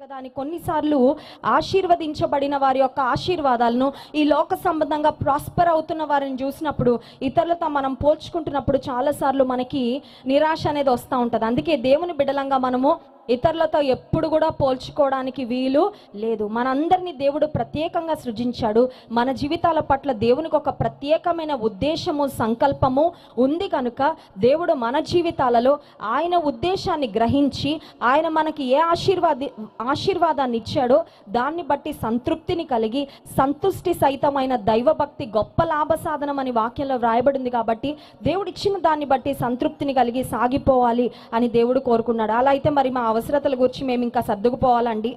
కదా అని కొన్నిసార్లు ఆశీర్వదించబడిన వారి యొక్క ఆశీర్వాదాలను ఈ లోక సంబంధంగా ప్రాస్పర్ అవుతున్న వారిని చూసినప్పుడు ఇతరులతో మనం పోల్చుకుంటున్నప్పుడు చాలాసార్లు మనకి నిరాశ అనేది వస్తూ ఉంటుంది. అందుకే దేవుని బిడ్డలంగా మనము ఇతరులతో ఎప్పుడు కూడా పోల్చుకోవడానికి వీలు లేదు. మనందరినీ దేవుడు ప్రత్యేకంగా సృజించాడు. మన జీవితాల పట్ల దేవునికి ఒక ప్రత్యేకమైన ఉద్దేశము, సంకల్పము ఉంది కనుక దేవుడు మన జీవితాలలో ఆయన ఉద్దేశాన్ని గ్రహించి ఆయన మనకి ఏ ఆశీర్వాదాన్ని ఇచ్చాడో దాన్ని బట్టి సంతృప్తిని కలిగి సంతుష్టి సహితమైన దైవభక్తి గొప్ప లాభ సాధనం అని వాక్యంలో వ్రాయబడింది. కాబట్టి దేవుడు ఇచ్చిన దాన్ని బట్టి సంతృప్తిని కలిగి సాగిపోవాలి అని దేవుడు కోరుకున్నాడు. అలా అయితే మరి మా అవసరతల గురించి మేము ఇంకా సర్దుకుపోవాలండి.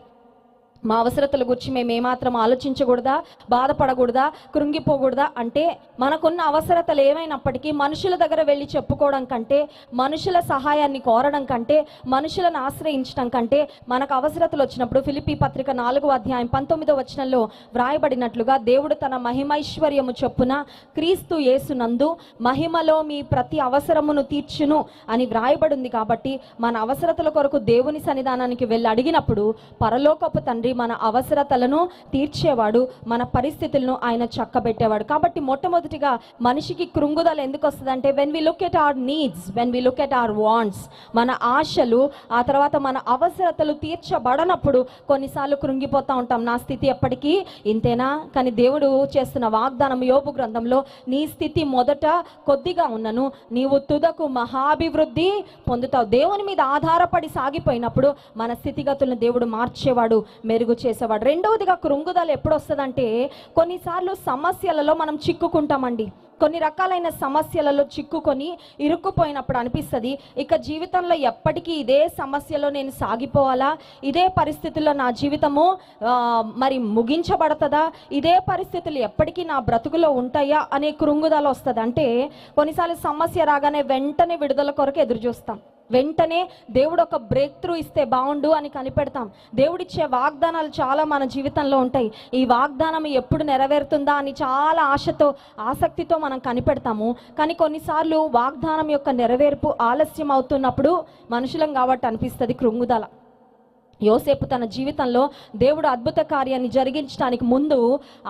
మా అవసరతల గురించి మేము ఏమాత్రం ఆలోచించకూడదా, బాధపడకూడదా, కృంగిపోకూడదా అంటే మనకున్న అవసరతలు ఏమైనప్పటికీ మనుషుల దగ్గర వెళ్ళి చెప్పుకోవడం కంటే, మనుషుల సహాయాన్ని కోరడం కంటే, మనుషులను ఆశ్రయించడం కంటే మనకు అవసరతలు వచ్చినప్పుడు ఫిలిప్పీ పత్రిక 4వ అధ్యాయం 19వ వచనంలో వ్రాయబడినట్లుగా దేవుడు తన మహిమైశ్వర్యము చొప్పున క్రీస్తు యేసునందు మహిమలో మీ ప్రతి అవసరమును తీర్చును అని వ్రాయబడింది. కాబట్టి మన అవసరతల కొరకు దేవుని సన్నిధానానికి వెళ్ళి అడిగినప్పుడు పరలోకపు తండ్రి మన అవసరతలను తీర్చేవాడు, మన పరిస్థితులను ఆయన చక్కబెట్టేవాడు. కాబట్టి మొట్టమొదటిగా మనిషికి కృంగుదల ఎందుకు వస్తుందంటే when we look at our needs, when we look at our wants, మన ఆశలు, ఆ తర్వాత మన అవసరతలు తీర్చబడనప్పుడు కొన్నిసార్లు కృంగిపోతూ ఉంటాం. నా స్థితి ఎప్పటికీ ఇంతేనా? కానీ దేవుడు చేస్తున్న వాగ్దానం యోబు గ్రంథంలో, నీ స్థితి మొదట కొద్దిగా ఉన్నను నీవు తుదకు మహాభివృద్ధి పొందుతావు. దేవుని మీద ఆధారపడి సాగిపోయినప్పుడు మన స్థితిగతులను దేవుడు మార్చేవాడు, మెరుగు చేసేవాడు. రెండవదిగా కృంగుదల ఎప్పుడు వస్తుందంటే కొన్నిసార్లు సమస్యలలో మనం చిక్కుకుంటామండి. కొన్ని రకాలైన సమస్యలలో చిక్కుకొని ఇరుక్కుపోయినప్పుడు అనిపిస్తుంది, ఇక జీవితంలో ఎప్పటికీ ఇదే సమస్యలో నేను సాగిపోవాలా, ఇదే పరిస్థితుల్లో నా జీవితము మరి ముగించబడుతుందా, ఇదే పరిస్థితులు ఎప్పటికీ నా బ్రతుకులో ఉంటాయా అనే కృంగుదల వస్తుంది. అంటే కొన్నిసార్లు సమస్య రాగానే వెంటనే విడుదల కొరకు ఎదురు చూస్తాం, వెంటనే దేవుడు ఒక బ్రేక్ త్రూ ఇస్తే బాగుండు అని కనిపెడతాం. దేవుడిచ్చే వాగ్దానాలు చాలా మన జీవితంలో ఉంటాయి. ఈ వాగ్దానం ఎప్పుడు నెరవేరుతుందా అని చాలా ఆశతో, ఆసక్తితో మనం కనిపెడతాము. కానీ కొన్నిసార్లు వాగ్దానం యొక్క నెరవేర్పు ఆలస్యం అవుతున్నప్పుడు మనుషులం కాబట్టి అనిపిస్తుంది కృంగుదల. యోసేపు తన జీవితంలో దేవుడు అద్భుత కార్యాన్ని జరిగించడానికి ముందు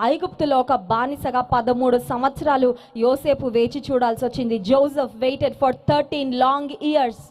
ఐగుప్తులో ఒక బానిసగా 13 సంవత్సరాలు యోసేపు వేచి చూడాల్సి వచ్చింది. Joseph waited for 13 long years.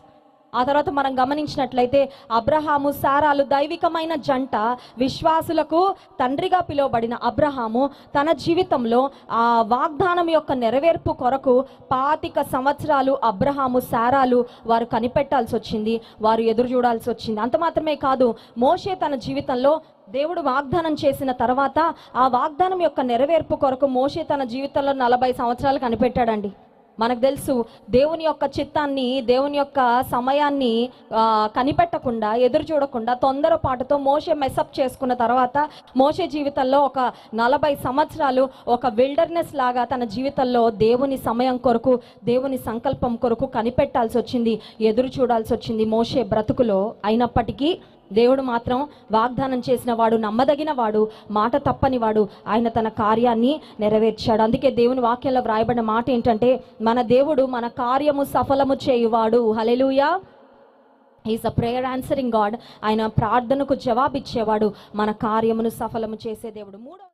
ఆ తర్వాత మనం గమనించినట్లయితే అబ్రహాము సారాలు దైవికమైన జంట. విశ్వాసులకు తండ్రిగా పిలువబడిన అబ్రహాము తన జీవితంలో ఆ వాగ్దానం యొక్క నెరవేర్పు కొరకు 25 సంవత్సరాలు అబ్రహాము సారాలు వారు కనిపెట్టాల్సి వచ్చింది, వారు ఎదురు చూడాల్సి వచ్చింది. అంత మాత్రమే కాదు, మోషే తన జీవితంలో దేవుడు వాగ్దానం చేసిన తర్వాత ఆ వాగ్దానం యొక్క నెరవేర్పు కొరకు మోషే తన జీవితంలో 40 సంవత్సరాలు కనిపెట్టాడండి. మనకు తెలుసు, దేవుని యొక్క చిత్తాన్ని, దేవుని యొక్క సమయాన్ని కనిపెట్టకుండా, ఎదురు చూడకుండా తొందరపాటుతో మోషే మెసప్ చేసుకున్న తర్వాత మోషే జీవితంలో ఒక 40 సంవత్సరాలు ఒక విల్డర్నెస్ లాగా తన జీవితంలో దేవుని సమయం కొరకు, దేవుని సంకల్పం కొరకు కనిపెట్టాల్సి వచ్చింది, ఎదురు చూడాల్సి వచ్చింది మోషే బ్రతుకులో. అయినప్పటికీ దేవుడు మాత్రం వాగ్దానం చేసిన వాడు, నమ్మదగిన వాడు, మాట తప్పని వాడు. ఆయన తన కార్యాన్ని నెరవేర్చాడు. అందుకే దేవుని వాక్యంలో వ్రాయబడిన మాట ఏంటంటే, మన దేవుడు మన కార్యము సఫలము చేయువాడు. Hallelujah. Is a prayer answering God. ఆయన ప్రార్థనకు జవాబిచ్చేవాడు, మన కార్యమును సఫలము చేసే దేవుడు.